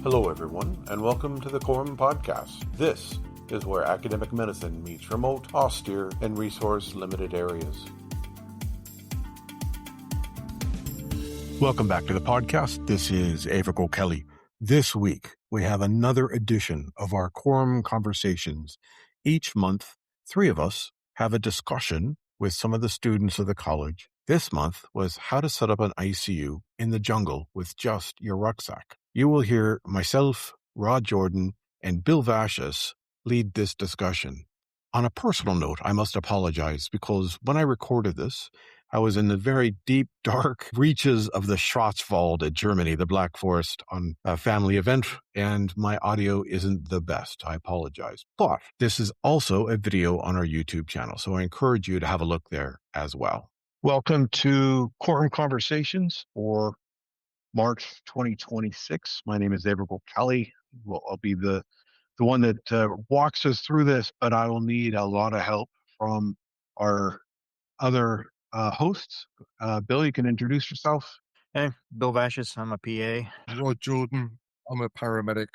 Hello, everyone, and welcome to the Quorum Podcast. This is where academic medicine meets remote, austere, and resource-limited areas. Welcome back to the podcast. This is Averill Kelly. This week, we have another edition of our Quorum Conversations. Each month, three of us have a discussion with some of the students of the college. This month was how to set up an ICU in the jungle with just your rucksack. You will hear myself, Rod Jordan, and Bill Vashis lead this discussion. On a personal note, I must apologize because when I recorded this, I was in the very deep, dark reaches of the Schwarzwald in Germany, the Black Forest, on a family event, and my audio isn't the best. I apologize. But this is also a video on our YouTube channel, so I encourage you to have a look there as well. Welcome to Quorum Conversations for March 2026. My name is Averill Kelly. I'll be the one that walks us through this, but I will need a lot of help from our other hosts. Bill, you can introduce yourself. Hey, Bill Vashis. I'm a PA. Rod Jordan. I'm a paramedic.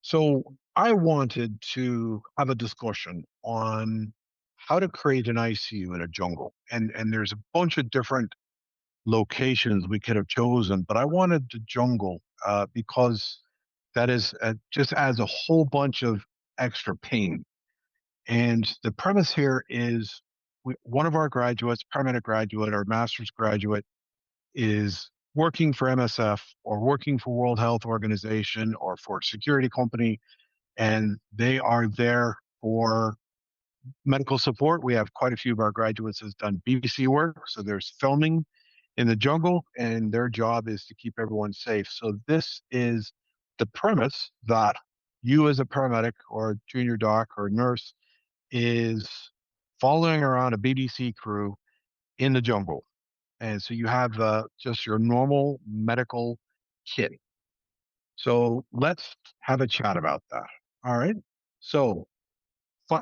So I wanted to have a discussion on how to create an ICU in a jungle. And there's a bunch of different locations we could have chosen, but I wanted the jungle because that is just adds a whole bunch of extra pain. And the premise here is one of our graduates, paramedic graduate or master's graduate, is working for MSF or working for World Health Organization or for a security company, and they are there for medical support. We have quite a few of our graduates has done BBC work, so there's filming in the jungle, and their job is to keep everyone safe. So this is the premise that you as a paramedic or junior doc or nurse is following around a BBC crew in the jungle. And so you have just your normal medical kit. So let's have a chat about that. All right. So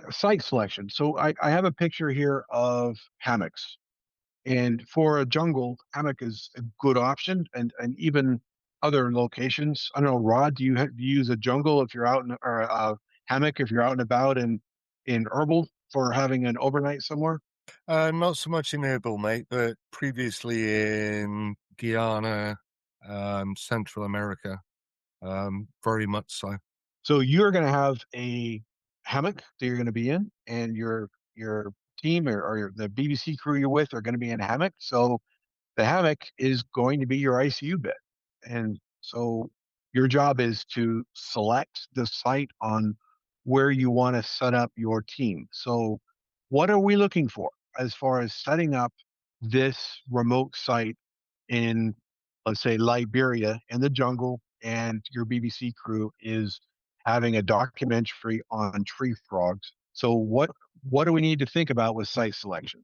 site selection. So I have a picture here of hammocks. And for a jungle, hammock is a good option, and even other locations. I don't know, Rod, do you use a jungle if you're out or a hammock if you're out and about in Herbal for having an overnight somewhere? Not so much in Herbal, mate, but previously in Guyana, Central America, very much so. So you're going to have a hammock that you're going to be in, and your team or the BBC crew you're with are going to be in a hammock. So the hammock is going to be your ICU bed. And so your job is to select the site on where you want to set up your team. So what are we looking for as far as setting up this remote site in, let's say, Liberia in the jungle, and your BBC crew is having a documentary on tree frogs? So what do we need to think about with site selection?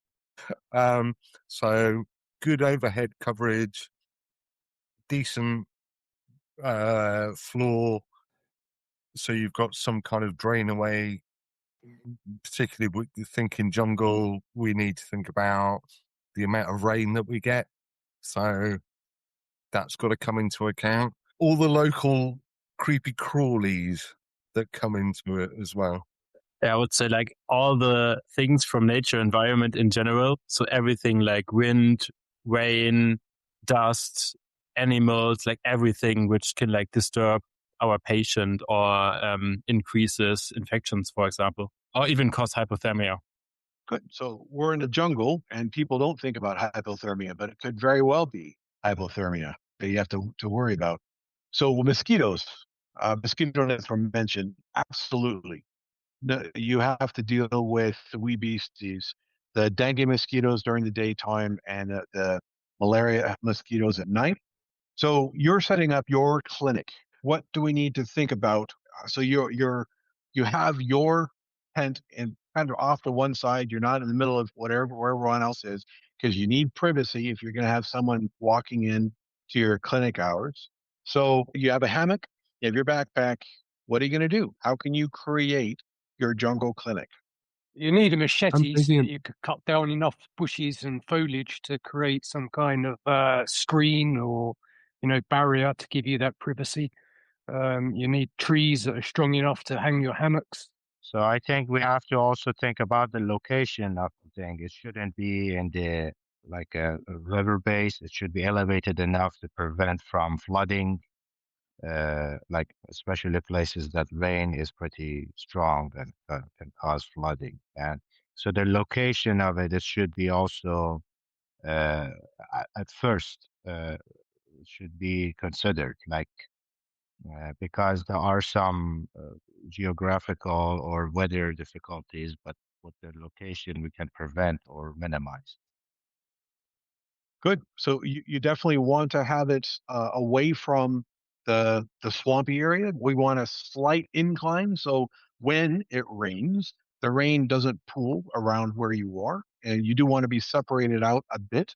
So good overhead coverage, decent floor, so you've got some kind of drain away. Particularly with the thinking jungle, we need to think about the amount of rain that we get. So that's got to come into account. All the local creepy crawlies that come into it as well. Yeah, I would say like all the things from nature environment in general. So everything like wind, rain, dust, animals, like everything which can like disturb our patient or increases infections, for example, or even cause hypothermia. Good. So we're in the jungle, and people don't think about hypothermia, but it could very well be hypothermia that you have to worry about. So mosquito nets were mentioned. Absolutely. You have to deal with the wee beasties, the dengue mosquitoes during the daytime, and the malaria mosquitoes at night. So you're setting up your clinic. What do we need to think about? So you have your tent and kind of off to one side. You're not in the middle of where everyone else is, because you need privacy if you're going to have someone walking in to your clinic hours. So you have a hammock, you have your backpack. What are you going to do? How can you create your jungle clinic? You need a machete so that you could cut down enough bushes and foliage to create some kind of screen or barrier to give you that privacy. You need trees that are strong enough to hang your hammocks. So I think we have to also think about the location of the thing. It shouldn't be in the like a river base. It should be elevated enough to prevent from flooding. Like especially places that rain is pretty strong and can cause flooding. And so the location of it should be also at first should be considered, like because there are some geographical or weather difficulties, but with the location we can prevent or minimize. Good. So you definitely want to have it away from the swampy area. We want a slight incline, so when it rains, the rain doesn't pool around where you are, and you do want to be separated out a bit.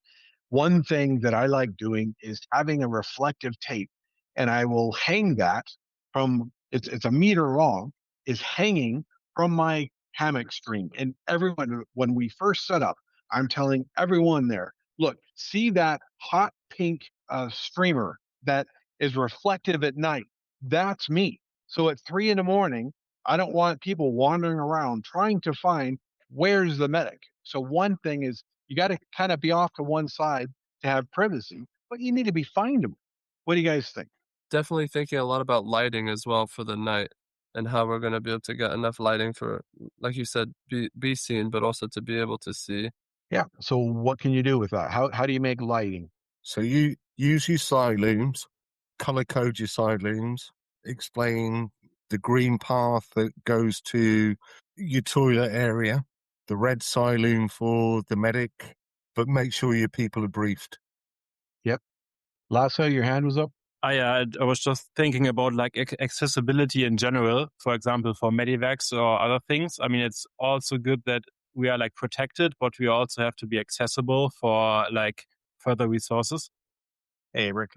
One thing that I like doing is having a reflective tape, and I will hang that from it's a meter long, is hanging from my hammock screen. And everyone, when we first set up, I'm telling everyone there, look, see that hot pink streamer that is reflective at night? That's me. So at 3 in the morning, I don't want people wandering around trying to find where's the medic. So one thing is you got to kind of be off to one side to have privacy, but you need to be findable. What do you guys think? Definitely thinking a lot about lighting as well for the night and how we're going to be able to get enough lighting for, like you said, be seen, but also to be able to see. Yeah. So what can you do with that? How do you make lighting? So you use your side looms, color code your side looms, explain the green path that goes to your toilet area, the red side loom for the medic, but make sure your people are briefed. Yep. Lasso, your hand was up. I was just thinking about like accessibility in general, for example, for medivacs or other things. I mean, it's also good that we are like protected, but we also have to be accessible for like further resources. Hey, Rick.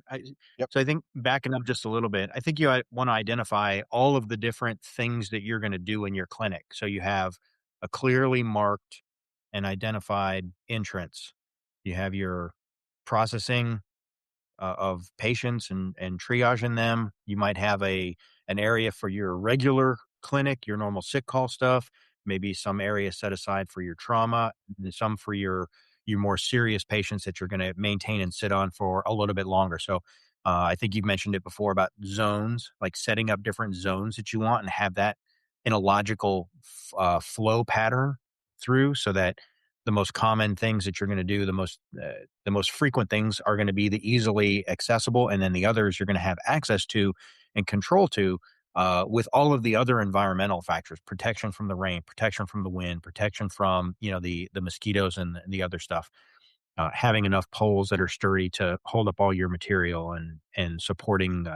So I think backing up just a little bit, I think you want to identify all of the different things that you're going to do in your clinic. So you have a clearly marked and identified entrance. You have your processing of patients and triaging them. You might have an area for your regular clinic, your normal sick call stuff, maybe some area set aside for your trauma, and some for your more serious patients that you're going to maintain and sit on for a little bit longer. So I think you've mentioned it before about zones, like setting up different zones that you want and have that in a logical flow pattern through, so that the most common things that you're going to do, the most frequent things are going to be the easily accessible, and then the others you're going to have access to and control to, with all of the other environmental factors: protection from the rain, protection from the wind, protection from the mosquitoes and the other stuff. Having enough poles that are sturdy to hold up all your material and supporting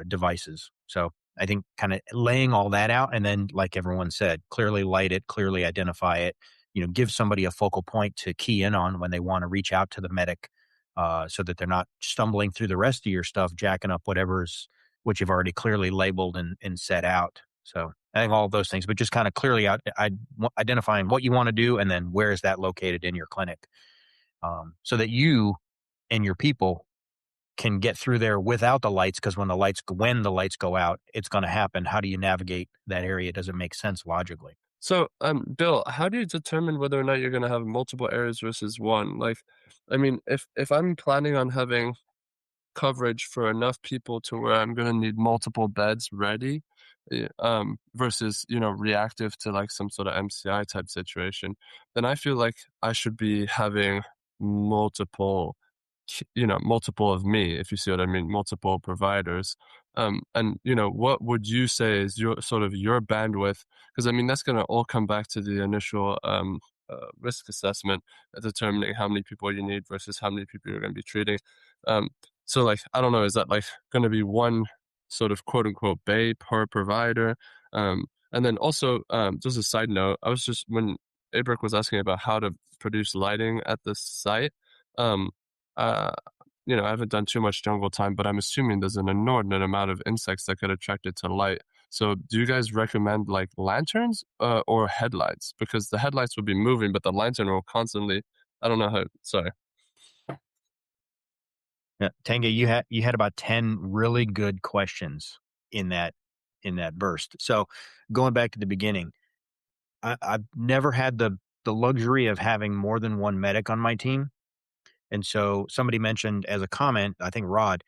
devices. So I think kind of laying all that out, and then, like everyone said, clearly light it, clearly identify it. Give somebody a focal point to key in on when they want to reach out to the medic, so that they're not stumbling through the rest of your stuff, jacking up what you've already clearly labeled and set out. So I think all of those things, but just kind of clearly identifying what you want to do and then where is that located in your clinic, so that you and your people can get through there without the lights, because when the lights go out, it's going to happen. How do you navigate that area? Does it make sense logically? So, Bill, how do you determine whether or not you're going to have multiple areas versus one? Like, I mean, if I'm planning on having coverage for enough people to where I'm going to need multiple beds ready, versus, reactive to like some sort of MCI type situation, then I feel like I should be having multiple of me, if you see what I mean, multiple providers. And, what would you say is your bandwidth? Because, I mean, that's going to all come back to the initial risk assessment, determining how many people you need versus how many people you're going to be treating. So, like, I don't know, is that like going to be one sort of quote unquote bay per provider? And then also, just a side note, when Abrick was asking about how to produce lighting at the site, I haven't done too much jungle time, but I'm assuming there's an inordinate amount of insects that get attracted to light. So do you guys recommend like lanterns or headlights? Because the headlights will be moving, but the lantern will constantly, I don't know how, sorry. Yeah, Tenga, you had about 10 really good questions in that burst. So going back to the beginning, I've never had the luxury of having more than one medic on my team. And so somebody mentioned as a comment, I think Rod,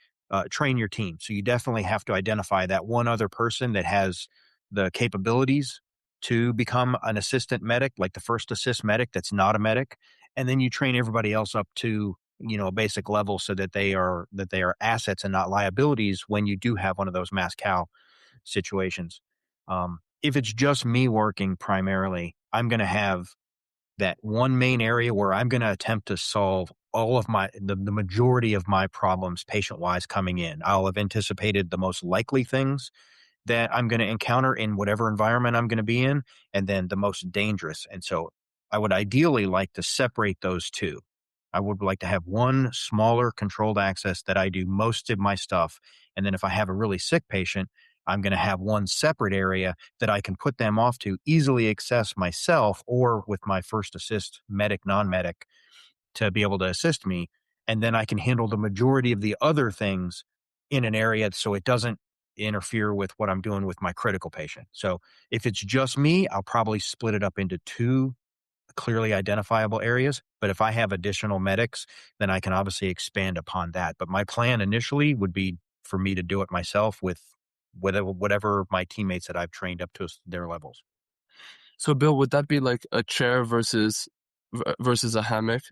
train your team. So you definitely have to identify that one other person that has the capabilities to become an assistant medic, like the first assist medic that's not a medic. And then you train everybody else up to, a basic level so that they are assets and not liabilities when you do have one of those mass cal situations. If it's just me working primarily, I'm going to have that one main area where I'm going to attempt to solve all of the majority of my problems patient wise coming in. I'll have anticipated the most likely things that I'm going to encounter in whatever environment I'm going to be in, and then the most dangerous. And so I would ideally like to separate those two. I would like to have one smaller controlled access that I do most of my stuff. And then if I have a really sick patient, I'm going to have one separate area that I can put them off to easily access myself or with my first assist medic, non-medic to be able to assist me. And then I can handle the majority of the other things in an area so it doesn't interfere with what I'm doing with my critical patient. So if it's just me, I'll probably split it up into two clearly identifiable areas. But if I have additional medics, then I can obviously expand upon that. But my plan initially would be for me to do it myself with whatever my teammates that I've trained up to their levels. So Bill, would that be like a chair versus a hammock?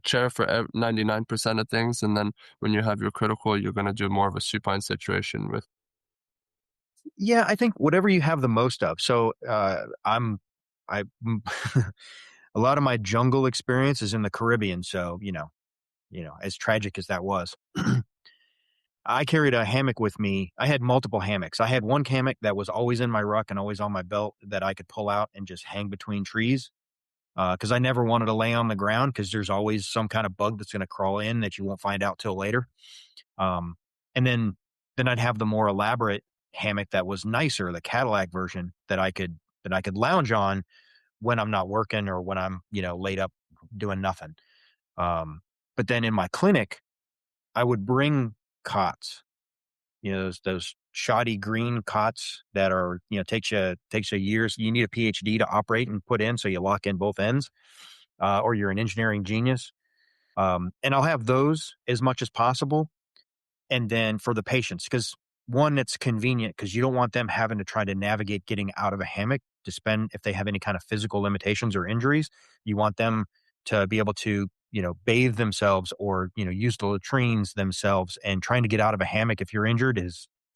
Chair for 99% of things, and then when you have your critical, you're going to do more of a supine situation with. Yeah, I think whatever you have the most of. So I a lot of my jungle experience is in the Caribbean. So as tragic as that was. I carried a hammock with me. I had multiple hammocks. I had one hammock that was always in my ruck and always on my belt that I could pull out and just hang between trees. Because I never wanted to lay on the ground because there's always some kind of bug that's going to crawl in that you won't find out till later. And then I'd have the more elaborate hammock that was nicer, the Cadillac version that I could lounge on when I'm not working or when I'm laid up doing nothing. But then in my clinic, I would bring cots, those shoddy green cots that are, takes you years. You need a PhD to operate and put in. So you lock in both ends, or you're an engineering genius. And I'll have those as much as possible. And then for the patients, because one, it's convenient because you don't want them having to try to navigate getting out of a hammock to spend, if they have any kind of physical limitations or injuries, you want them to be able to, bathe themselves or, use the latrines themselves. And trying to get out of a hammock if you're injured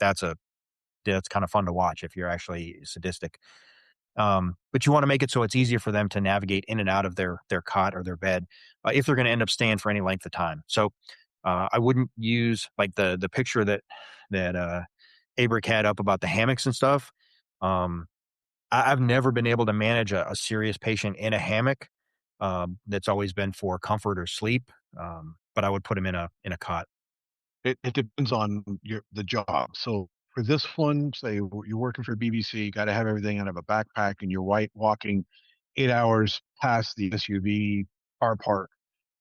that's kind of fun to watch if you're actually sadistic. But you want to make it so it's easier for them to navigate in and out of their cot or their bed if they're going to end up staying for any length of time. So I wouldn't use like the picture that Abrick had up about the hammocks and stuff. I've never been able to manage a serious patient in a hammock. That's always been for comfort or sleep. But I would put him in a cot. It depends on the job. So for this one, say you're working for BBC, you got to have everything out of a backpack, and you're walking 8 hours past the SUV car park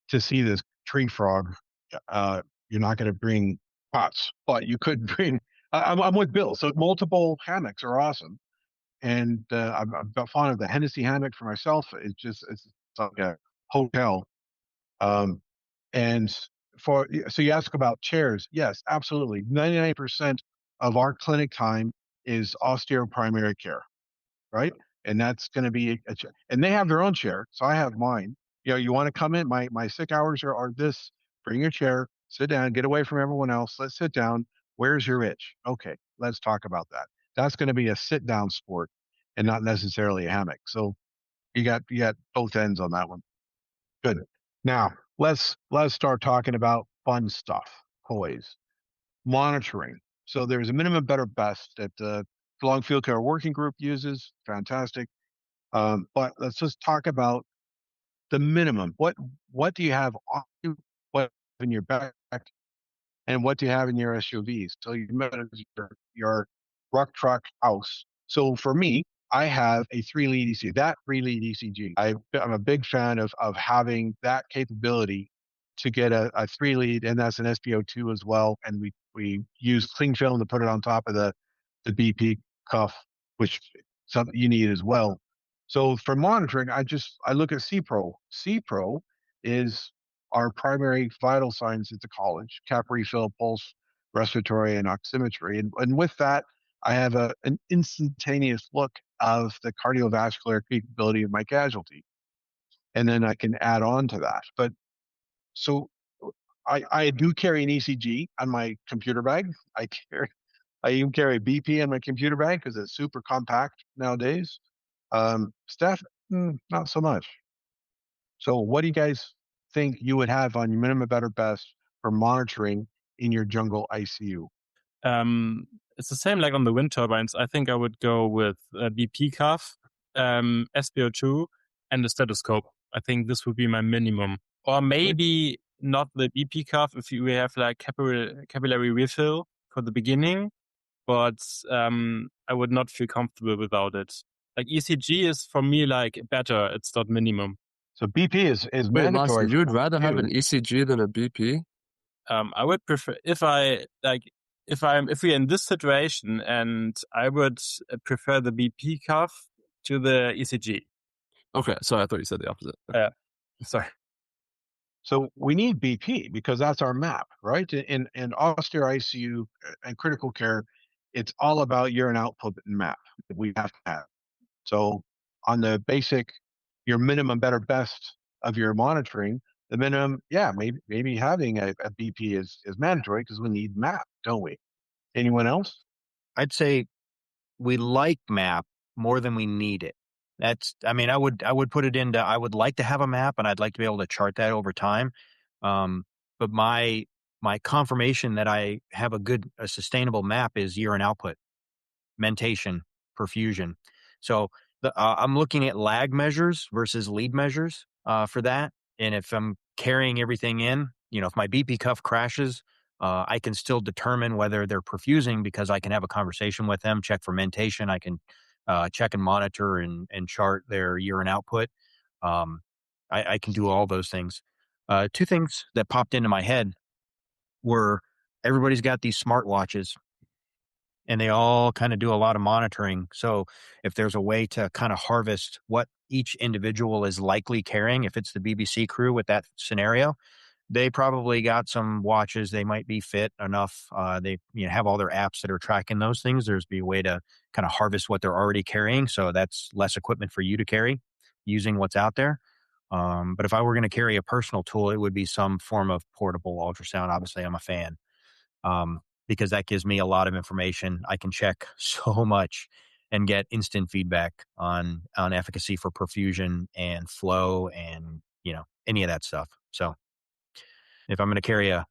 to see this tree frog. You're not going to bring pots, but you could bring. I'm with Bill. So multiple hammocks are awesome, and I'm fond of the Hennessy hammock for myself. It's like a hotel. And so you ask about chairs. Yes, absolutely. 99% of our clinic time is osteo primary care, right? And that's going to be a chair. And they have their own chair. So I have mine. You want to come in? My sick hours are this. Bring your chair, sit down, get away from everyone else. Let's sit down. Where's your itch? Okay, let's talk about that. That's going to be a sit down sport and not necessarily a hammock. So you got both ends on that one. Good. Now let's start talking about fun stuff. Toys, monitoring. So there's a minimum, better, best that the Long Field Care Working Group uses. Fantastic. But let's just talk about the minimum. What do you have on you? What in your back? And what do you have in your SUVs? So you mentioned your ruck truck house. So for me, I have a 3-lead ECG. That 3-lead ECG. I'm a big fan of having that capability to get a 3-lead, and that's an SpO2 as well. And we use cling film to put it on top of the the BP cuff, which something you need as well. So for monitoring, I look at CPRO. CPRO is our primary vital signs at the college: cap refill, pulse, respiratory, and oximetry. And with that, I have an instantaneous look of the cardiovascular capability of my casualty. And then I can add on to that. But so I do carry an ECG on my computer bag. I even carry BP on my computer bag because it's super compact nowadays. Steph, not so much. So what do you guys think you would have on your minimum better best for monitoring in your jungle ICU? It's the same like on the wind turbines. I think I would go with a BP cuff, SpO2, and a stethoscope. I think this would be my minimum. Or maybe not the BP cuff if we have like capillary refill for the beginning, but I would not feel comfortable without it. Like ECG is for me like better. It's not minimum. So BP is Wait, mandatory. Lawson, you would rather have an ECG than a BP? I would prefer if we're in this situation, and I would prefer the BP cuff to the ECG. Okay, sorry, I thought you said the opposite. Yeah, sorry. So we need BP because that's our map, right? In austere ICU and critical care, it's all about urine output and map that we have to have. So on the basic, your minimum better best of your monitoring, the minimum, maybe having a BP is mandatory because we need map, don't we? Anyone else? I'd say we like map more than we need it. I would put it into, I would like to have a map and I'd like to be able to chart that over time. But my confirmation that I have a sustainable map is urine output, mentation, perfusion. So I'm looking at lag measures versus lead measures for that. And if I'm carrying everything in, if my BP cuff crashes, I can still determine whether they're perfusing because I can have a conversation with them, check for mentation. I can check and monitor and chart their urine output. I can do all those things. Two things that popped into my head were everybody's got these smartwatches and they all kind of do a lot of monitoring. So if there's a way to kind of harvest what each individual is likely carrying, if it's the BBC crew with that scenario, they probably got some watches. They might be fit enough. They have all their apps that are tracking those things. There's be a way to kind of harvest what they're already carrying. So that's less equipment for you to carry using what's out there. But if I were going to carry a personal tool, it would be some form of portable ultrasound. Obviously, I'm a fan because that gives me a lot of information. I can check so much and get instant feedback on efficacy for perfusion and flow and any of that stuff. So if I'm going to carry a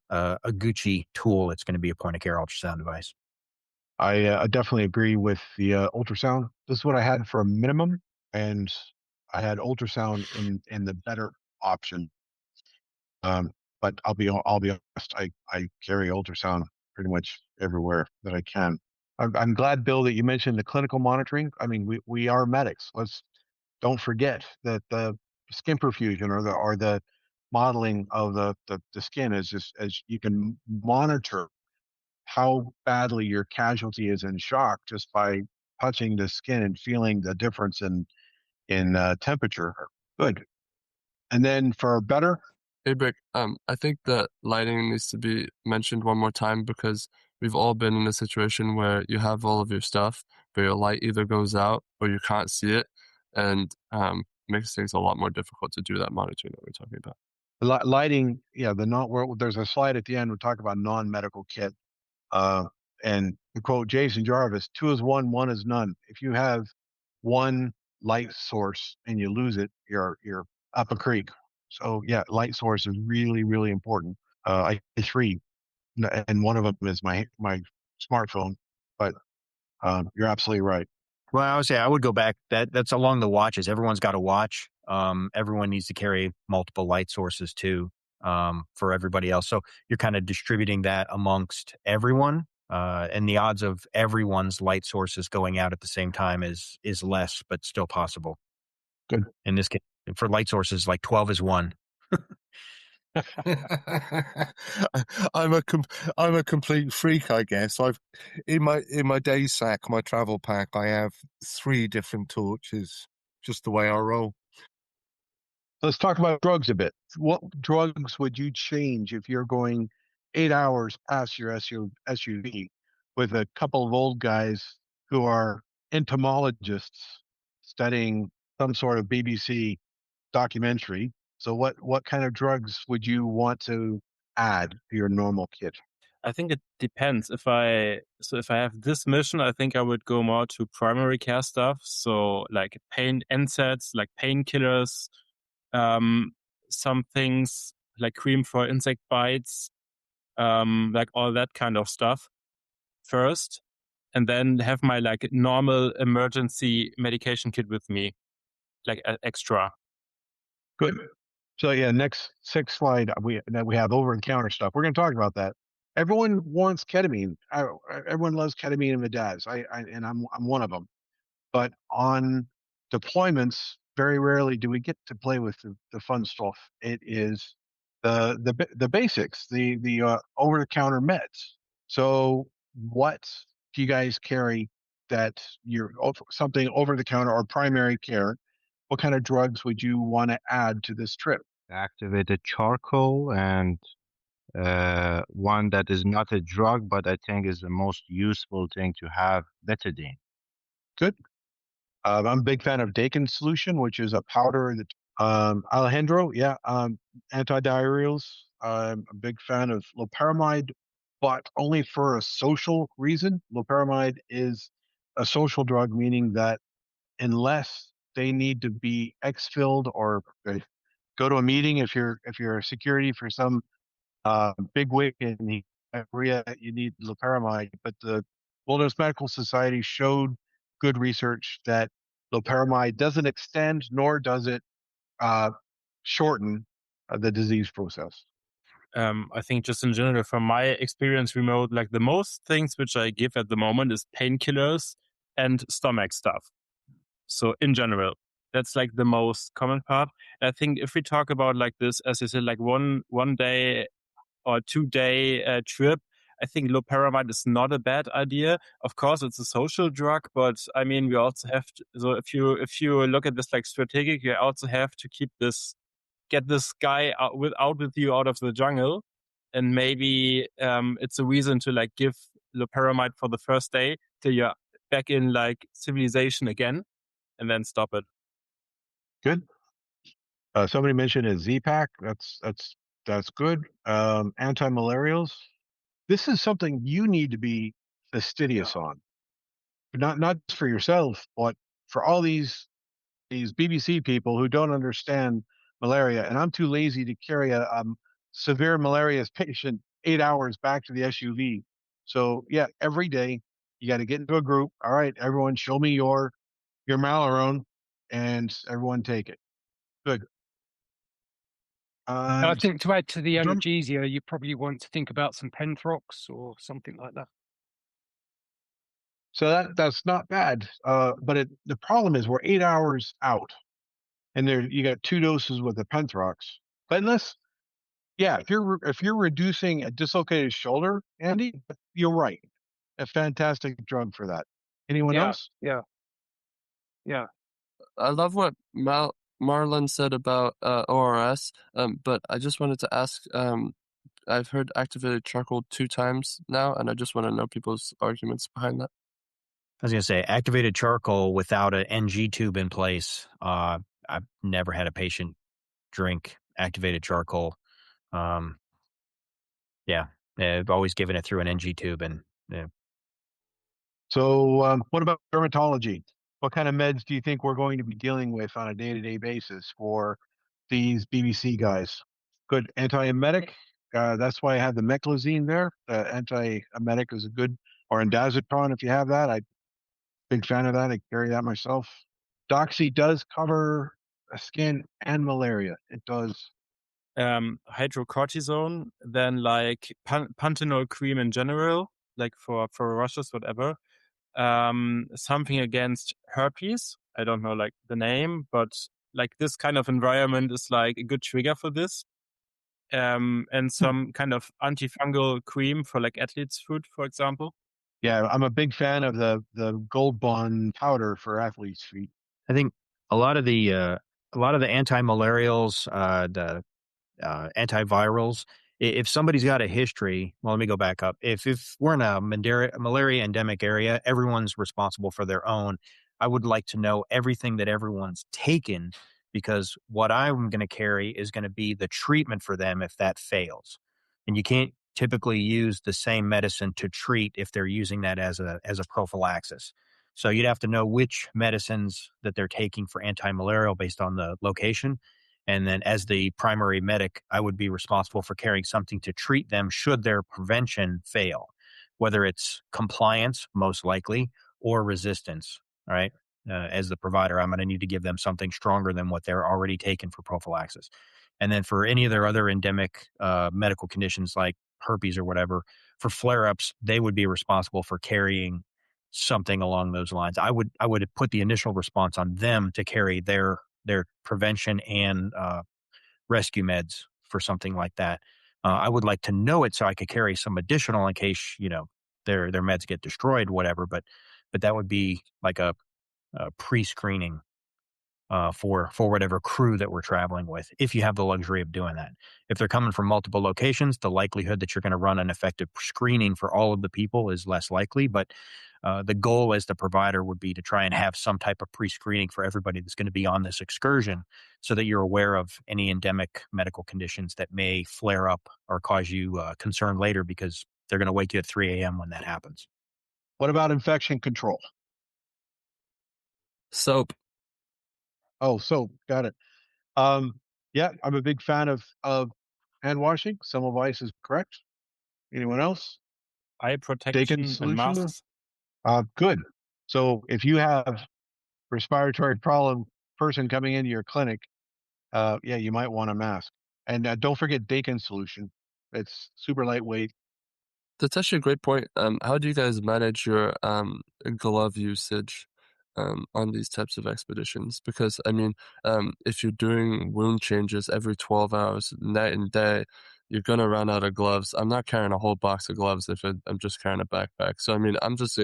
Gucci tool, it's going to be a point-of-care ultrasound device. I definitely agree with the ultrasound. This is what I had for a minimum, and I had ultrasound in the better option. But I'll be honest, I carry ultrasound pretty much everywhere that I can. I'm glad, Bill, that you mentioned the clinical monitoring. I mean, we are medics. Don't forget that the skin perfusion or the modeling of the skin is just as you can monitor how badly your casualty is in shock just by touching the skin and feeling the difference in temperature. Good. And then for better. Hey, Brick, I think that lighting needs to be mentioned one more time because we've all been in a situation where you have all of your stuff, but your light either goes out or you can't see it, and makes things a lot more difficult to do that monitoring that we're talking about. Lighting, there's a slide at the end. We'll talk about non-medical kit. And to quote Jason Jarvis, 2 is 1, 1 is none. If you have one light source and you lose it, you're up a creek. So yeah, light source is really, really important. I have 3, and one of them is my smartphone. But you're absolutely right. Well, I would say I would go back. That's along the watches. Everyone's got a watch. Everyone needs to carry multiple light sources too for everybody else. So you're kind of distributing that amongst everyone. And the odds of everyone's light sources going out at the same time is less, but still possible. Good. In this case, for light sources, like 12 is 1. I'm a complete freak, I guess. I've in my day sack, my travel pack, I have 3 different torches, just the way I roll. Let's talk about drugs a bit. What drugs would you change if you're going 8 hours past your SUV with a couple of old guys who are entomologists studying some sort of BBC documentary? So what kind of drugs would you want to add to your normal kit? I think it depends. If I have this mission, I think I would go more to primary care stuff. So like pain NSAIDs, like painkillers, some things like cream for insect bites, like all that kind of stuff first, and then have my like normal emergency medication kit with me, like extra. Good. So yeah, next slide we have over the counter stuff. We're going to talk about that. Everyone wants ketamine. Everyone loves ketamine and Medaz. And I'm one of them. But on deployments, very rarely do we get to play with the fun stuff. It is the basics, the over the counter meds. So what do you guys carry that you're something over the counter or primary care? What kind of drugs would you want to add to this trip? Activated charcoal and one that is not a drug, but I think is the most useful thing to have, betadine. Good. I'm a big fan of Dakin solution, which is a powder that Alejandro, yeah, antidiarrheals. I'm a big fan of loperamide, but only for a social reason. Loperamide is a social drug, meaning that unless they need to be exfilled or go to a meeting, if you're a security for some big wig in the area, you need loperamide. But the Wilderness Medical Society showed good research that loperamide doesn't extend nor does it uh, shorten the disease process. I think just in general, from my experience remote, like the most things which I give at the moment is painkillers and stomach stuff. So in general, that's like the most common part. And I think if we talk about like this, as you said, like one day or 2-day trip, I think loperamide is not a bad idea. Of course, it's a social drug, but I mean, we also have to, so if you look at this like strategic, you also have to get this guy out with you out of the jungle. And maybe it's a reason to like give loperamide for the first day till you're back in like civilization again, and then stop it. Good. Somebody mentioned a Z-Pack. That's good. Anti-malarials. This is something you need to be fastidious on, but not just for yourself, but for all these BBC people who don't understand malaria. And I'm too lazy to carry a severe malaria patient 8 hours back to the SUV. So yeah, every day you got to get into a group. All right, everyone, show me your Malarone, and everyone take it. Good. I think to add to the Drum- analgesia, you probably want to think about some Penthrox or something like that. So that's not bad. But the problem is we're 8 hours out, and there you got 2 doses with the Penthrox. But yeah, if you're reducing a dislocated shoulder, Andy, you're right. A fantastic drug for that. Anyone else? Yeah. I love what Marlon said about ORS, but I just wanted to ask, I've heard activated charcoal 2 times now, and I just want to know people's arguments behind that. I was going to say activated charcoal without an NG tube in place. I've never had a patient drink activated charcoal. Yeah, I've always given it through an NG tube. And yeah. So what about dermatology? What kind of meds do you think we're going to be dealing with on a day-to-day basis for these BBC guys? Good antiemetic. That's why I have the meclizine there. Antiemetic is a good, or indazotron if you have that. I'm big fan of that. I carry that myself. Doxy does cover skin and malaria. It does. Hydrocortisone, then like panthenol cream in general, like for rushes, whatever. Something against herpes. I don't know like the name, but like this kind of environment is like a good trigger for this. and some kind of antifungal cream for like athlete's foot, for example. Yeah, I'm a big fan of the Gold Bond powder for athlete's feet. I think a lot of the anti-malarials, the antivirals, if somebody's got a history, well, let me go back up. If we're in a malaria endemic area, everyone's responsible for their own. I would like to know everything that everyone's taken, because what I'm going to carry is going to be the treatment for them if that fails. And you can't typically use the same medicine to treat if they're using that as a prophylaxis. So you'd have to know which medicines that they're taking for anti-malarial based on the location. And then as the primary medic, I would be responsible for carrying something to treat them should their prevention fail, whether it's compliance, most likely, or resistance. All right. As the provider, I'm going to need to give them something stronger than what they're already taking for prophylaxis. And then for any of their other endemic medical conditions like herpes or whatever, for flare-ups, they would be responsible for carrying something along those lines. I would put the initial response on them to carry their prevention and rescue meds for something like that. I would like to know it so I could carry some additional in case their meds get destroyed, whatever. But that would be like a pre-screening for whatever crew that we're traveling with, if you have the luxury of doing that. If they're coming from multiple locations, the likelihood that you're going to run an effective screening for all of the people is less likely. But the goal as the provider would be to try and have some type of pre-screening for everybody that's going to be on this excursion, so that you're aware of any endemic medical conditions that may flare up or cause you concern later, because they're going to wake you at 3 a.m. when that happens. What about infection control? Soap. Oh, soap. Got it. Yeah, I'm a big fan of hand washing. Semmelweis is correct. Anyone else? Eye protection and masks. Good. So if you have respiratory problem person coming into your clinic, yeah, you might want a mask. And don't forget Dakin solution. It's super lightweight. That's actually a great point. How do you guys manage your glove usage on these types of expeditions? Because I mean, if you're doing wound changes every 12 hours, night and day, you're gonna run out of gloves. I'm not carrying a whole box of gloves if I'm just carrying a backpack. So I mean, I'm just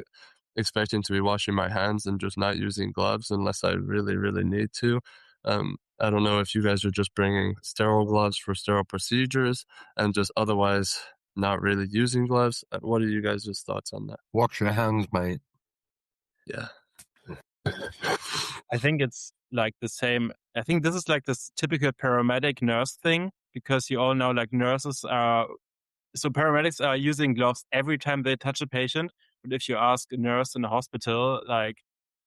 expecting to be washing my hands and just not using gloves unless I really, really need to. I don't know if you guys are just bringing sterile gloves for sterile procedures and just otherwise not really using gloves. What are you guys' thoughts on that? Wash your hands, mate. Yeah. I think it's like the same. I think this is like this typical paramedic nurse thing, because you all know like nurses are, so paramedics are using gloves every time they touch a patient. But if you ask a nurse in a hospital, like,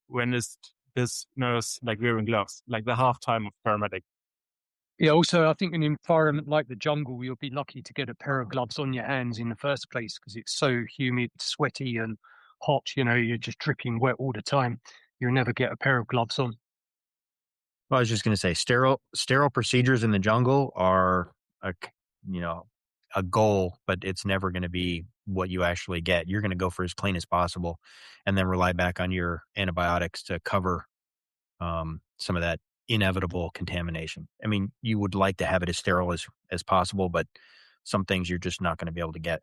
when is this nurse like wearing gloves? Like the halftime of paramedic. Yeah, also, I think in an environment like the jungle, you'll be lucky to get a pair of gloves on your hands in the first place, because it's so humid, sweaty, and hot. You're just dripping wet all the time. You'll never get a pair of gloves on. Well, I was just going to say, sterile procedures in the jungle are a goal, but it's never going to be what you actually get. You're going to go for as clean as possible, and then rely back on your antibiotics to cover some of that inevitable contamination. I mean, you would like to have it as sterile as possible, but some things you're just not going to be able to get.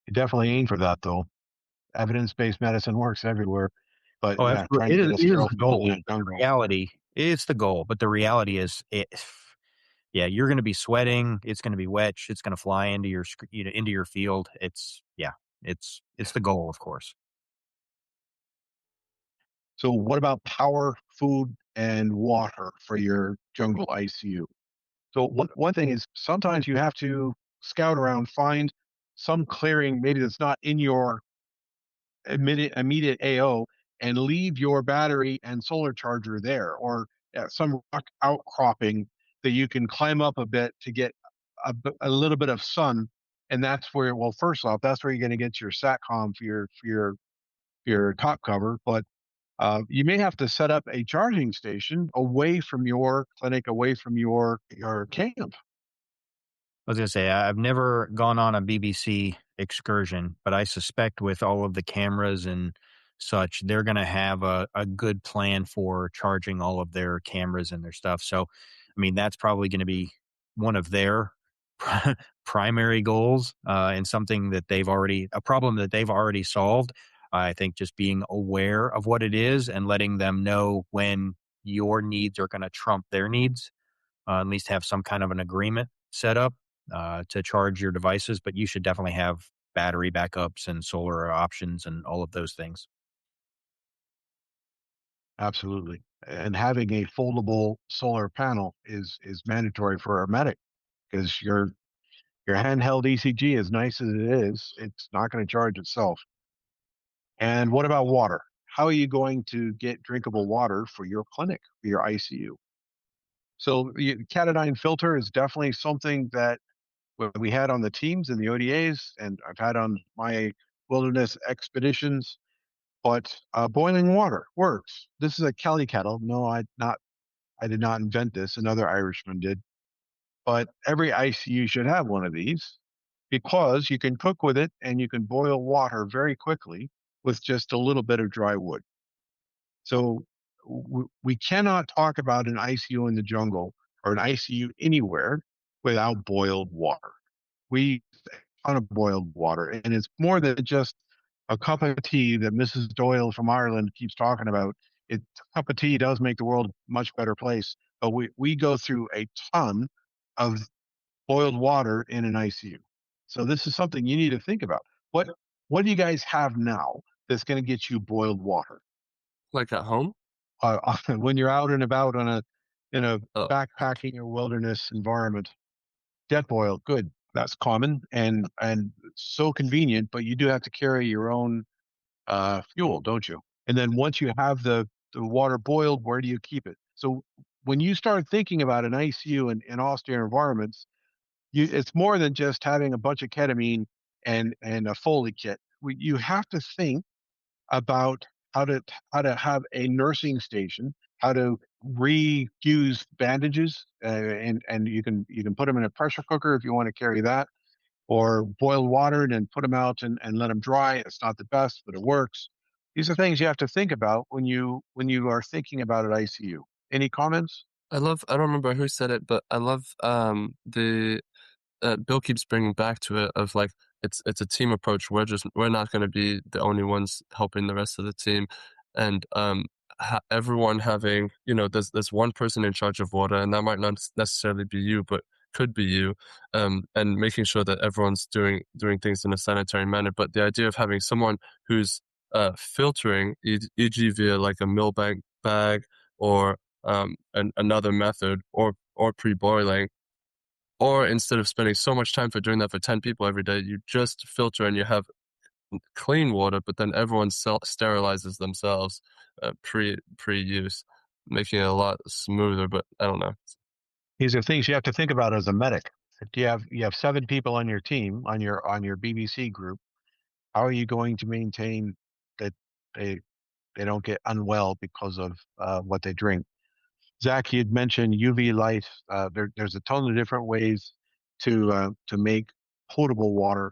You definitely aim for that, though. Evidence-based medicine works everywhere. But yeah, trying to get a sterile the goal. reality, it's the goal, but the reality is, you're going to be sweating. It's going to be wet. It's going to fly into your field. It's the goal, of course. So what about power, food, and water for your jungle ICU? So one thing is, sometimes you have to scout around, find some clearing maybe that's not in your immediate AO, and leave your battery and solar charger there, or some rock outcropping that you can climb up a bit to get a little bit of sun. And that's where, well, first off, that's where you're going to get your SATCOM for your top cover. But you may have to set up a charging station away from your clinic, away from your camp. I was going to say, I've never gone on a BBC excursion, but I suspect with all of the cameras and such, they're going to have a good plan for charging all of their cameras and their stuff. So, I mean, that's probably going to be one of their primary goals and something that a problem that they've already solved. I think just being aware of what it is and letting them know when your needs are going to trump their needs, at least have some kind of an agreement set up to charge your devices. But you should definitely have battery backups and solar options and all of those things. Absolutely. And having a foldable solar panel is mandatory for a medic, because your handheld ECG, as nice as it is, it's not going to charge itself. And what about water? How are you going to get drinkable water for your clinic, for your ICU? So the Catadine filter is definitely something that we had on the teams and the ODAs, and I've had on my wilderness expeditions. But boiling water works. This is a Kelly kettle. No, I did not invent this. Another Irishman did. But every ICU should have one of these, because you can cook with it and you can boil water very quickly with just a little bit of dry wood. So we cannot talk about an ICU in the jungle or an ICU anywhere without boiled water. We use a ton of boiled water, and it's more than just a cup of tea that Mrs. Doyle from Ireland keeps talking about. A cup of tea does make the world a much better place, but we go through a ton of boiled water in an ICU. So this is something you need to think about. What do you guys have now that's going to get you boiled water? Like at home? When you're out and about in a Oh, backpacking or wilderness environment. Jet boil, good. That's common and so convenient, but you do have to carry your own fuel, don't you? And then once you have the water boiled, where do you keep it? So when you start thinking about an ICU in austere environments, it's more than just having a bunch of ketamine and a Foley kit. You have to think about how to have a nursing station, how to reuse bandages, and you can put them in a pressure cooker if you want to carry that, or boil water and then put them out and let them dry. It's not the best, but it works. These are things you have to think about when you are thinking about an ICU. Any comments? I don't remember who said it, but I love the Bill keeps bringing back to it of like it's a team approach. We're not going to be the only ones helping the rest of the team, and everyone having, there's one person in charge of water, and that might not necessarily be you, but could be you, and making sure that everyone's doing things in a sanitary manner. But the idea of having someone who's filtering, e.g. via like a millbank bag or another method, or pre-boiling. Or instead of spending so much time for doing that for 10 people every day, you just filter and you have clean water, but then everyone sterilizes themselves pre-use, making it a lot smoother. But I don't know. These are things you have to think about as a medic. You have 7 people on your team, on your BBC group. How are you going to maintain that they don't get unwell because of what they drink? Zach, you'd mentioned UV light. There's a ton of different ways to make potable water,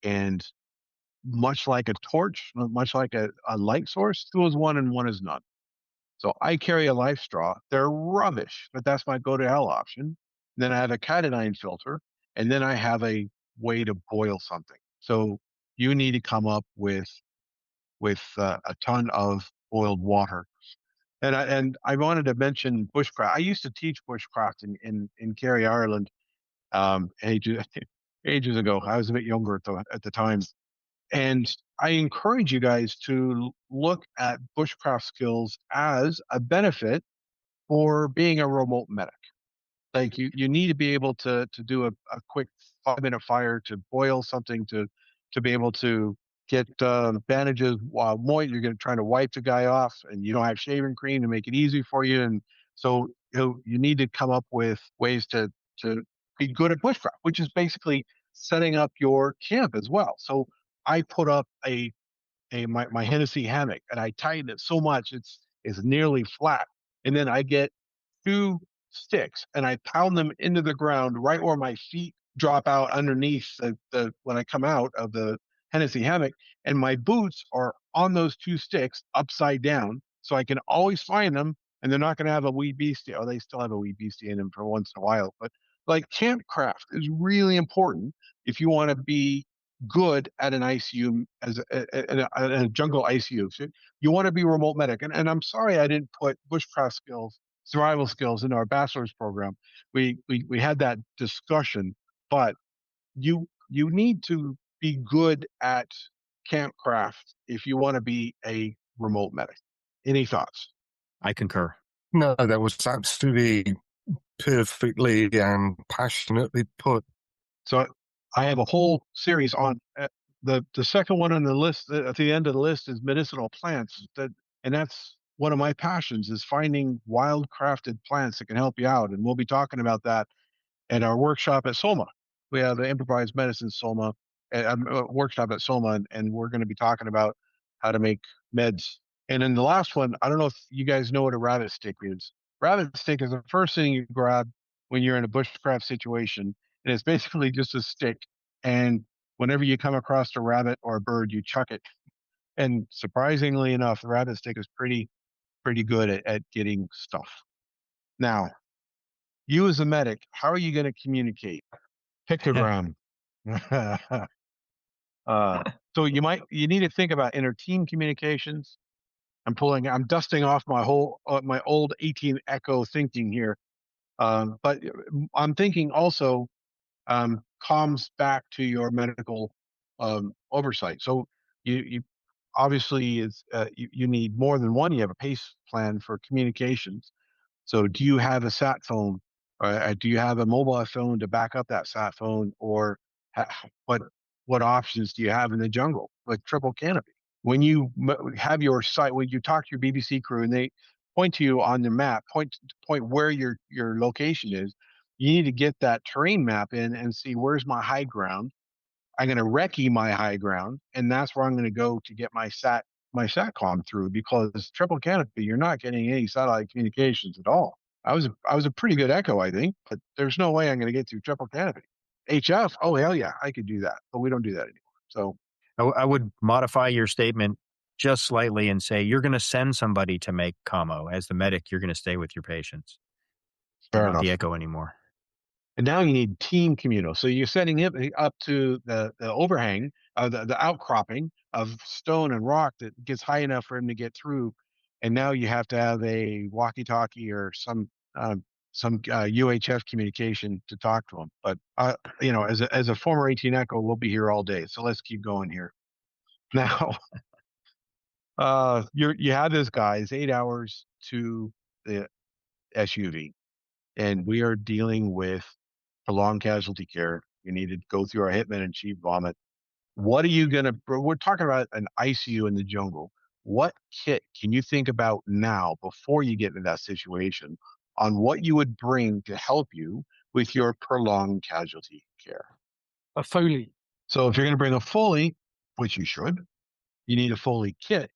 and much like a torch, much like a light source, 2 is 1 and 1 is none. So I carry a life straw. They're rubbish, but that's my go to hell option. Then I have a Catadine filter, and then I have a way to boil something. So you need to come up with a ton of boiled water. And I wanted to mention bushcraft. I used to teach bushcraft in Kerry, Ireland, ages ages ago. I was a bit younger at the time, and I encourage you guys to look at bushcraft skills as a benefit for being a remote medic. Like you need to be able to do a quick 5-minute fire, to boil something, to be able to get bandages while moist. You're going to try to wipe the guy off, and you don't have shaving cream to make it easy for you. And so you need to come up with ways to be good at bushcraft, which is basically setting up your camp as well. So I put up my Hennessy hammock, and I tighten it so much it's nearly flat, and then I get 2 sticks and I pound them into the ground right where my feet drop out underneath the when I come out of the Hennessy hammock, and my boots are on those 2 sticks upside down, so I can always find them, and they're not going to have a wee beastie. Oh, they still have a wee beastie in them for once in a while, but like campcraft is really important if you want to be good at an ICU a jungle ICU. So you want to be remote medic. And I'm sorry I didn't put bushcraft skills, survival skills in our bachelor's program. We had that discussion, but you need to be good at campcraft if you want to be a remote medic. Any thoughts? I concur. No, that was absolutely perfectly and passionately put. So I have a whole series on the second one on the list. At the end of the list is medicinal plants. And that's one of my passions, is finding wild-crafted plants that can help you out. And we'll be talking about that at our workshop at Soma. We have the improvised medicine Soma workshop at Soma, and we're going to be talking about how to make meds. And then the last one, I don't know if you guys know what a rabbit stick is. Rabbit stick is the first thing you grab when you're in a bushcraft situation, and it's basically just a stick. And whenever you come across a rabbit or a bird, you chuck it. And surprisingly enough, the rabbit stick is pretty good at getting stuff. Now, you as a medic, how are you going to communicate? Pictogram. So you need to think about inter-team communications. I'm dusting off my old 18 Echo thinking here. But I'm thinking also comms back to your medical oversight. So you obviously you need more than one. You have a PACE plan for communications. So do you have a sat phone? Do you have a mobile phone to back up that sat phone? Or what options do you have in the jungle, like triple canopy? When you have your site, when you talk to your BBC crew and they point to you on the map, point where your location is, you need to get that terrain map in and see where's my high ground. I'm going to recce my high ground, and that's where I'm going to go to get my satcom through, because triple canopy, you're not getting any satellite communications at all. I was a pretty good Echo, I think, but there's no way I'm going to get through triple canopy. HF, oh hell yeah, I could do that, but we don't do that anymore. So I would modify your statement just slightly and say you're going to send somebody to make commo. As the medic, you're going to stay with your patients. Fair not enough. the Echo anymore. And now you need team communal. So you're setting it up to the overhang, the outcropping of stone and rock that gets high enough for him to get through. And now you have to have a walkie-talkie or some UHF communication to talk to him. But as a former 18 Echo, we'll be here all day. So let's keep going here. Now, you have this guy. It's 8 hours to the SUV, and we are dealing with prolonged casualty care. You need to go through our hitman and chief vomit. What are you gonna? We're talking about an ICU in the jungle. What kit can you think about now before you get into that situation on what you would bring to help you with your prolonged casualty care? A Foley. So if you're going to bring a Foley, which you should, you need a Foley kit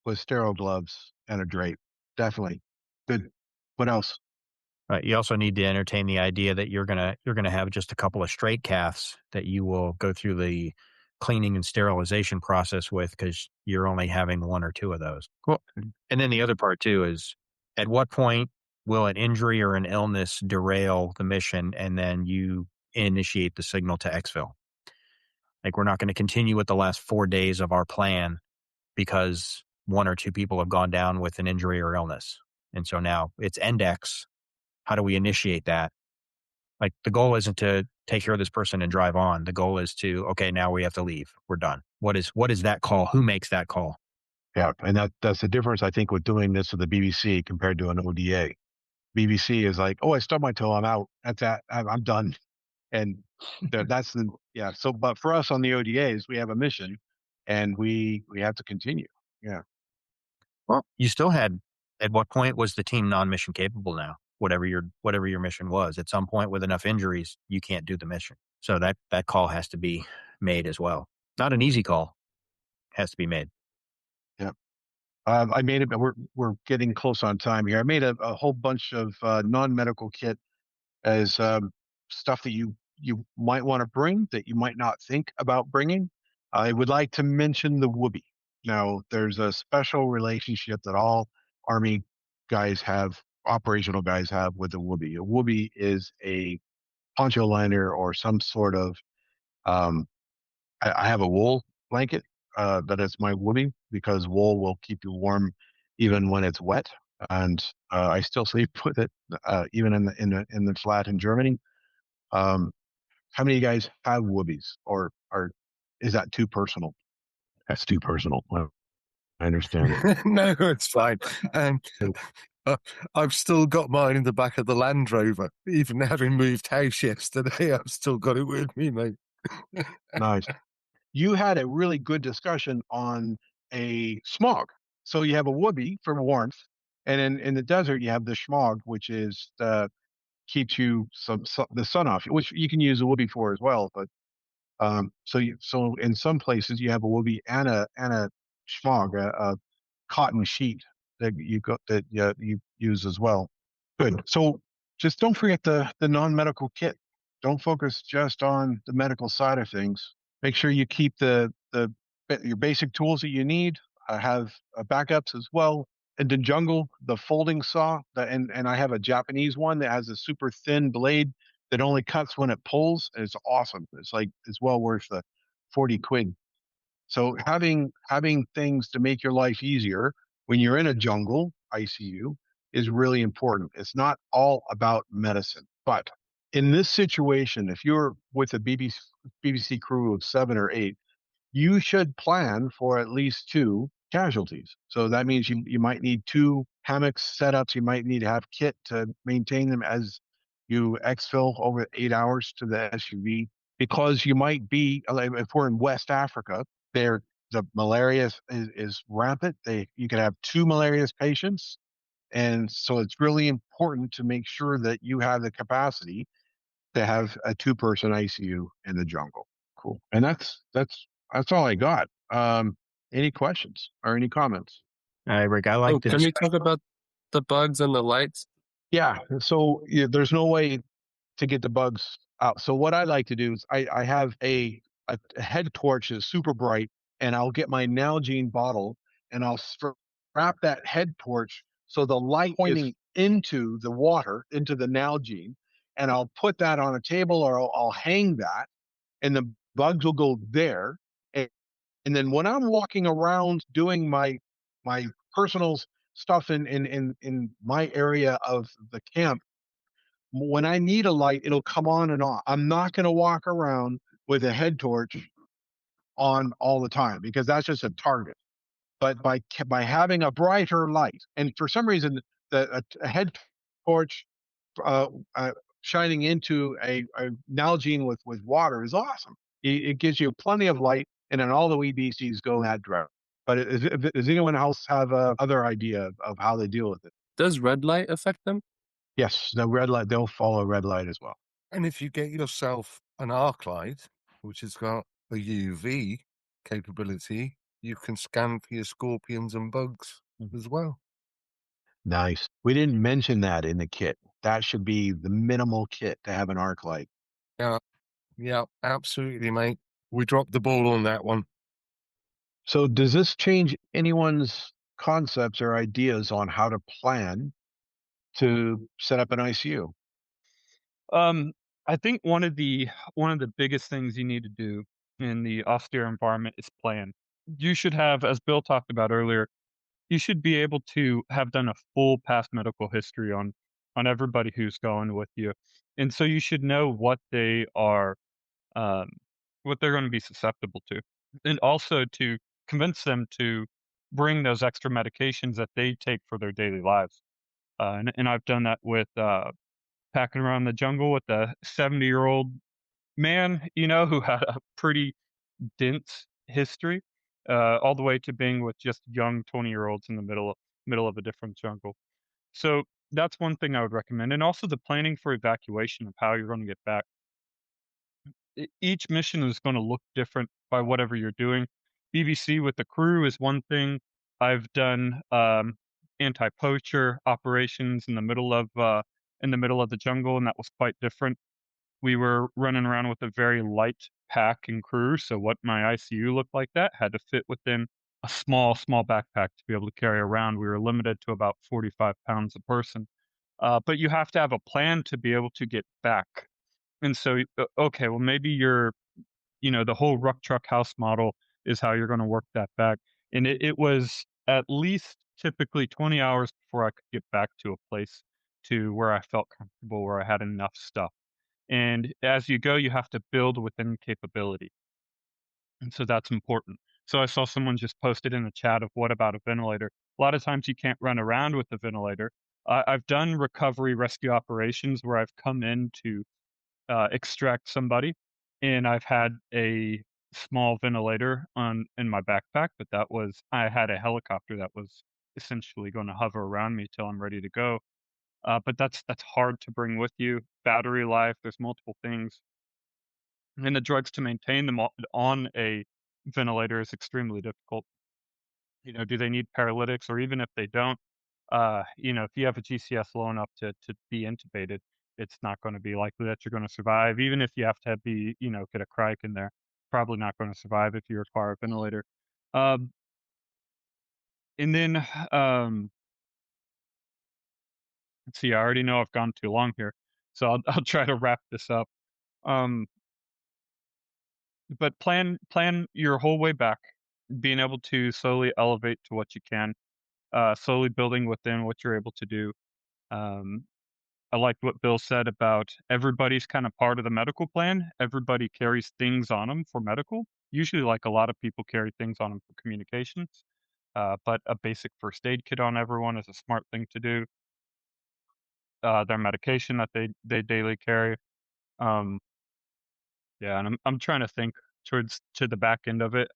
with sterile gloves and a drape. Definitely. Good. What else? You also need to entertain the idea that you're gonna have just a couple of straight calves that you will go through the cleaning and sterilization process with, because you're only having one or two of those. Well, and then the other part too is, at what point will an injury or an illness derail the mission, and then you initiate the signal to Exfil? Like, we're not going to continue with the last 4 days of our plan because one or two people have gone down with an injury or illness, and so now it's index. How do we initiate that? Like, the goal isn't to take care of this person and drive on. The goal is to, okay, now we have to leave. We're done. What is that call? Who makes that call? Yeah, and that's the difference, I think, with doing this with the BBC compared to an ODA. BBC is like, oh, I stubbed my toe, I'm out. That's that. I'm done. And that's the So, but for us on the ODAs, we have a mission, and we have to continue. Yeah. Well, you still had. At what point was the team non-mission capable now? Whatever your mission was, at some point with enough injuries, you can't do the mission. So that call has to be made as well. Not an easy call. Has to be made. Yeah. I made it. We're getting close on time here. I made a whole bunch of non-medical kit as stuff that you might want to bring that you might not think about bringing. I would like to mention the Woobie. Now, there's a special relationship that all Army guys have, operational guys have, with the Woobie. A Woobie is a poncho liner or some sort of I have a wool blanket that is my woobie because wool will keep you warm even when it's wet, and I still sleep with it even in the flat in Germany. Um, how many of you guys have woobies, or is that too personal? That's too personal. Well, I understand. No, it's fine. Uh, I've still got mine in the back of the Land Rover. Even having moved house yesterday, I've still got it with me, mate. Nice. You had a really good discussion on a smog. So you have a woobie for warmth, and in the desert you have the schmog, which is keeps you the sun off, which you can use a woobie for as well. But so in some places you have a woobie and a schmog, a cotton sheet that you use as well. Good. So just don't forget the non-medical kit. Don't focus just on the medical side of things. Make sure you keep your basic tools that you need. Have backups as well. In the jungle, the folding saw, and I have a Japanese one that has a super thin blade that only cuts when it pulls. And it's awesome. It's well worth the 40 quid. So having things to make your life easier when you're in a jungle ICU is really important. It's not all about medicine, but in this situation, if you're with a BBC crew of 7 or 8, you should plan for at least 2 casualties. So that means you might need 2 hammock setups. You might need to have kit to maintain them as you exfil over 8 hours to the SUV, because you might be, like, if we're in West Africa, there the malaria is rampant. You could have 2 malaria patients, and so it's really important to make sure that you have the capacity to have a 2-person ICU in the jungle. Cool. And that's all I got. Any questions or any comments? Rick, I like Oh, this. can we talk about the bugs and the lights? Yeah. So there's no way to get the bugs out. So what I like to do is I have a head torch that's super bright, and I'll get my Nalgene bottle and I'll strap that head torch so the light pointing into the water, into the Nalgene, and I'll put that on a table, or I'll hang that, and the bugs will go there. And, and then when I'm walking around doing my personal stuff in my area of the camp, when I need a light, it'll come on and off. I'm not going to walk around with a head torch on all the time, because that's just a target. But by having a brighter light, and for some reason, a head torch uh, uh, shining into a Nalgene with water is awesome. It gives you plenty of light, and then all the EBCs go that direction. But does anyone else have a other idea of how they deal with it? Does red light affect them? Yes, the red light, they'll follow red light as well. And if you get yourself an arc light, which has got a UV capability, you can scan for your scorpions and bugs as well. Nice. We didn't mention that in the kit. That should be the minimal kit to have an arc light. Yeah, absolutely, mate. We dropped the ball on that one. So does this change anyone's concepts or ideas on how to plan to set up an ICU? I think one of the biggest things you need to do in the austere environment is plan. You should have, as Bill talked about earlier, you should be able to have done a full past medical history on everybody who's going with you, and so you should know um, what they're going to be susceptible to, and also to convince them to bring those extra medications that they take for their daily lives. And I've done that with packing around the jungle with a 70-year-old man, who had a pretty dense history, all the way to being with just young 20-year-olds in the middle of a different jungle. So that's one thing I would recommend, and also the planning for evacuation of how you're going to get back. Each mission is going to look different by whatever you're doing. BBC with the crew is one thing. I've done anti-poacher operations in the middle of the jungle, and that was quite different. We were running around with a very light pack and crew, so what my ICU looked like that had to fit within a small backpack to be able to carry around. We were limited to about 45 pounds a person. But you have to have a plan to be able to get back. And so, okay, well, maybe the whole ruck truck house model is how you're going to work that back. And it was at least typically 20 hours before I could get back to a place to where I felt comfortable, where I had enough stuff. And as you go, you have to build within capability. And so that's important. So I saw someone just posted in the chat of what about a ventilator? A lot of times you can't run around with the ventilator. I've done recovery rescue operations where I've come in to extract somebody, and I've had a small ventilator in my backpack, but I had a helicopter that was essentially going to hover around me till I'm ready to go. But that's hard to bring with you. Battery life, there's multiple things, and the drugs to maintain them on a ventilator is extremely difficult. Do they need paralytics, or even if they don't, if you have a GCS low enough to be intubated, it's not going to be likely that you're going to survive. Even if you have to get a crike in there, probably not going to survive if you require a ventilator. Um, and then, let's see, I already know I've gone too long here, so I'll try to wrap this up. But plan your whole way back, being able to slowly elevate to what you can, slowly building within what you're able to do. I liked what Bill said about everybody's kind of part of the medical plan. Everybody carries things on them for medical. Usually, like a lot of people carry things on them for communications. But a basic first aid kit on everyone is a smart thing to do. Their medication that they daily carry. Yeah, and I'm trying to think to the back end of it.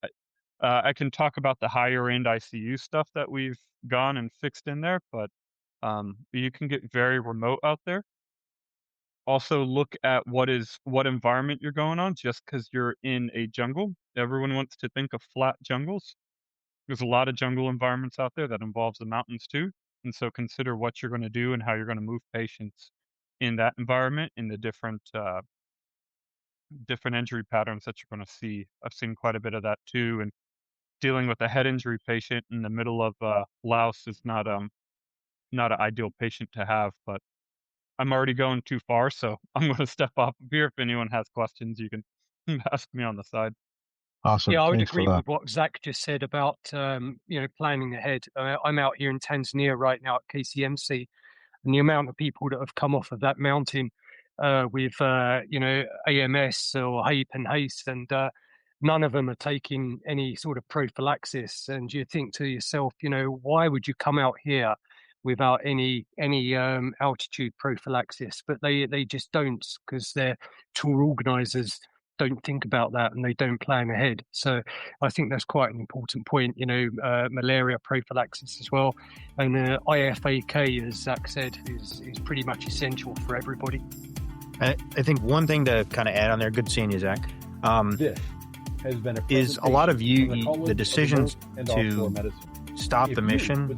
I can talk about the higher end ICU stuff that we've gone and fixed in there, but you can get very remote out there. Also look at what environment you're going on. Just because you're in a jungle, everyone wants to think of flat jungles. There's a lot of jungle environments out there that involves the mountains too. And so consider what you're going to do and how you're going to move patients in that environment, in the different injury patterns that you're going to see. I've seen quite a bit of that too. And dealing with a head injury patient in the middle of Laos is not an ideal patient to have, but I'm already going too far, so I'm going to step off of here. If anyone has questions, you can ask me on the side. Awesome. Yeah, I would Thanks for agree that. with what Zach just said about planning ahead. I'm out here in Tanzania right now at KCMC, and the amount of people that have come off of that mountain with AMS or HAPE and HACE, and none of them are taking any sort of prophylaxis. And you think to yourself, why would you come out here without any altitude prophylaxis? But they just don't, because their tour organisers don't think about that and they don't plan ahead. So I think that's quite an important point. Malaria prophylaxis as well, and IFAK, as Zach said, is pretty much essential for everybody. I think one thing to kind of add on there, good seeing you, Zach, This has been is a lot of the decisions to stop the mission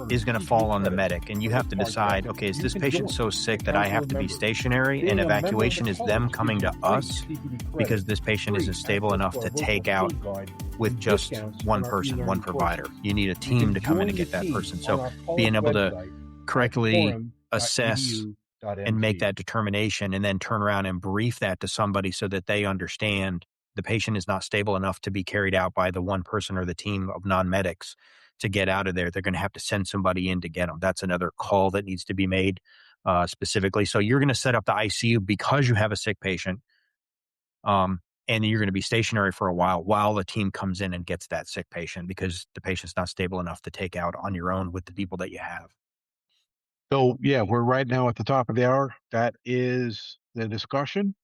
is going to fall on the medic, and you have to decide, okay, is this patient so sick that I have to be stationary, and evacuation is them coming to us because this patient isn't stable enough to take out with just one person, one provider. You need a team to come in and get that person. So being able to correctly assess and make that determination and then turn around and brief that to somebody so that they understand the patient is not stable enough to be carried out by the one person or the team of non-medics to get out of there. They're going to have to send somebody in to get them. That's another call that needs to be made specifically. So you're going to set up the ICU because you have a sick patient, and you're going to be stationary for a while the team comes in and gets that sick patient because the patient's not stable enough to take out on your own with the people that you have. So, yeah, we're right now at the top of the hour. That is the discussion.